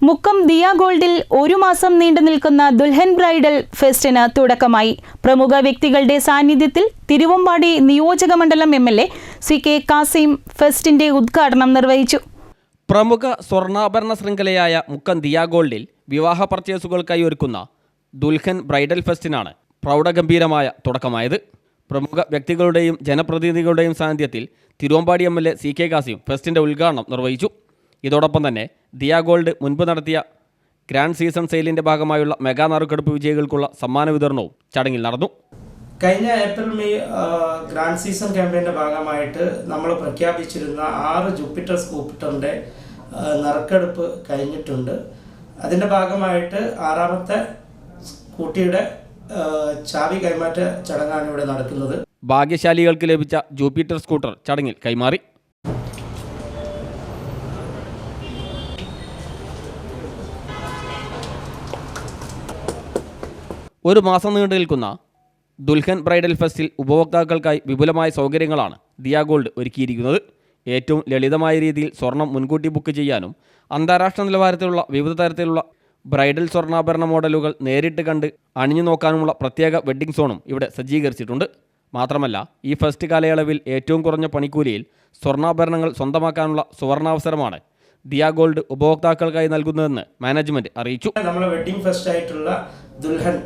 മുക്കം ദിയ ഗോൾഡിൽ ഒരു മാസം നീണ്ടു നിൽക്കുന്ന ദുൽഹൻ ബ്രൈഡൽ ഫെസ്റ്റിന് തുടക്കമായി. പ്രമുഖ വ്യക്തികളുടെ സാന്നിധ്യത്തിൽ തിരുവമ്പാടി നിയോജക മണ്ഡലം എംഎൽഎ CK കാസിം ഫെസ്റ്റിന്റെ ഉദ്ഘാടനം നിർവഹിച്ചു. പ്രമുഖ സ്വർണ്ണാഭരണ ശൃംഖലയായ മുക്കം ദിയ ഗോൾഡിൽ വിവാഹ പർച്ചേസുകൾക്കായി ഒരുക്കുന്ന ദുൽഹൻ ബ്രൈഡൽ ഫെസ്റ്റിനാണ് പ്രൗഢഗംഭീരമായ തുടക്കമായത്. പ്രമുഖ വ്യക്തികളുടെയും ജനപ്രതിനിധികളുടെയും സാന്നിധ്യത്തിൽ തിരുവമ്പാടി MLA CK കാസിം ഫെസ്റ്റിന്റെ ഉദ്ഘാടനം നിർവഹിച്ചു. ഇതോടൊപ്പം തന്നെ ദിയ ഗോൾഡ് മുൻപ് നടത്തിയ ഗ്രാൻഡ് സീസൺ സെയിലിന്റെ ഭാഗമായുള്ള മെഗാ നറുക്കെടുപ്പ് വിജയികൾക്കുള്ള സമ്മാന വിതരണവും ചടങ്ങിൽ നടന്നു. കഴിഞ്ഞ ഏപ്രിൽ മെയ് ഗ്രാൻഡ് സീസൺ ക്യാമ്പയിൻ്റെ ഭാഗമായിട്ട് നമ്മൾ പ്രഖ്യാപിച്ചിരുന്ന 6 ജൂപ്പിറ്റർ സ്കൂപ്പിറ്ററിൻ്റെ നറുക്കെടുപ്പ് കഴിഞ്ഞിട്ടുണ്ട്. അതിൻ്റെ ഭാഗമായിട്ട് 6ാമത്തെ സ്കൂട്ടിയുടെ ചാവി കൈമാറ്റ ചടങ്ങാണ് ഇവിടെ നടക്കുന്നത്. ഭാഗ്യശാലികൾക്ക് ലഭിച്ച ജൂപ്പിറ്റർ സ്കൂട്ടർ ചടങ്ങിൽ കൈമാറി. ഒരു മാസം നീണ്ടു നിൽക്കുന്ന ദുൽഹൻ ബ്രൈഡൽ ഫെസ്റ്റിൽ ഉപഭോക്താക്കൾക്കായി വിപുലമായ സൗകര്യങ്ങളാണ് ദിയ ഗോൾഡ് ഒരുക്കിയിരിക്കുന്നത്. ഏറ്റവും ലളിതമായ രീതിയിൽ സ്വർണം മുൻകൂട്ടി ബുക്ക് ചെയ്യാനും അന്താരാഷ്ട്ര നിലവാരത്തിലുള്ള വിവിധ തരത്തിലുള്ള ബ്രൈഡൽ സ്വർണ്ണാഭരണ മോഡലുകൾ നേരിട്ട് കണ്ട് അണിഞ്ഞു നോക്കാനുമുള്ള പ്രത്യേക വെഡ്ഡിംഗ് സോണും ഇവിടെ സജ്ജീകരിച്ചിട്ടുണ്ട്. മാത്രമല്ല, ഈ ഫെസ്റ്റ് കാലയളവിൽ ഏറ്റവും കുറഞ്ഞ പണിക്കൂലിയിൽ സ്വർണ്ണാഭരണങ്ങൾ സ്വന്തമാക്കാനുള്ള സുവർണാവസരമാണ് ദിയ ഗോൾഡ് ഉപഭോക്താക്കൾക്കായി നൽകുന്നതെന്ന് മാനേജ്മെന്റ് അറിയിച്ചു. നമ്മുടെ വെഡ്ഡിംഗ് ഫെസ്റ്റ് ആയിട്ടുള്ള ദുൽഹൻ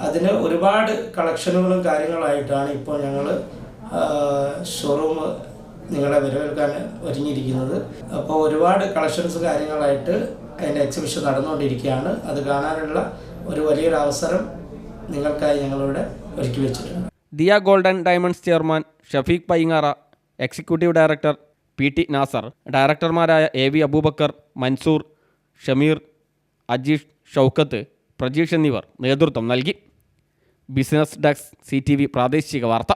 അതിന് ഒരുപാട് കളക്ഷനുകളും കാര്യങ്ങളായിട്ടാണ് ഇപ്പോൾ ഞങ്ങൾ ഷോറൂം നിങ്ങളെ വരവേൽക്കാൻ ഒരുങ്ങിയിരിക്കുന്നത്. അപ്പോൾ ഒരുപാട് കളക്ഷൻസ് കാര്യങ്ങളായിട്ട് അതിൻ്റെ എക്സിബിഷൻ നടന്നുകൊണ്ടിരിക്കുകയാണ്. അത് കാണാനുള്ള ഒരു വലിയൊരു അവസരം നിങ്ങൾക്കായി ഞങ്ങളിവിടെ ഒരുക്കി വെച്ചിട്ടുണ്ട്. Diya gold and diamonds chairman Shafeeq Paingara, executive director PT Nasar, ഡയറക്ടർമാരായ AV അബൂബക്കർ, മൻസൂർ, ഷമീർ, അജീഷ്, ഷൗക്കത്ത്, പ്രജീഷ് എന്നിവർ നേതൃത്വം നൽകി. ബിസിനസ് ഡെസ്ക് CTV പ്രാദേശിക വാർത്ത.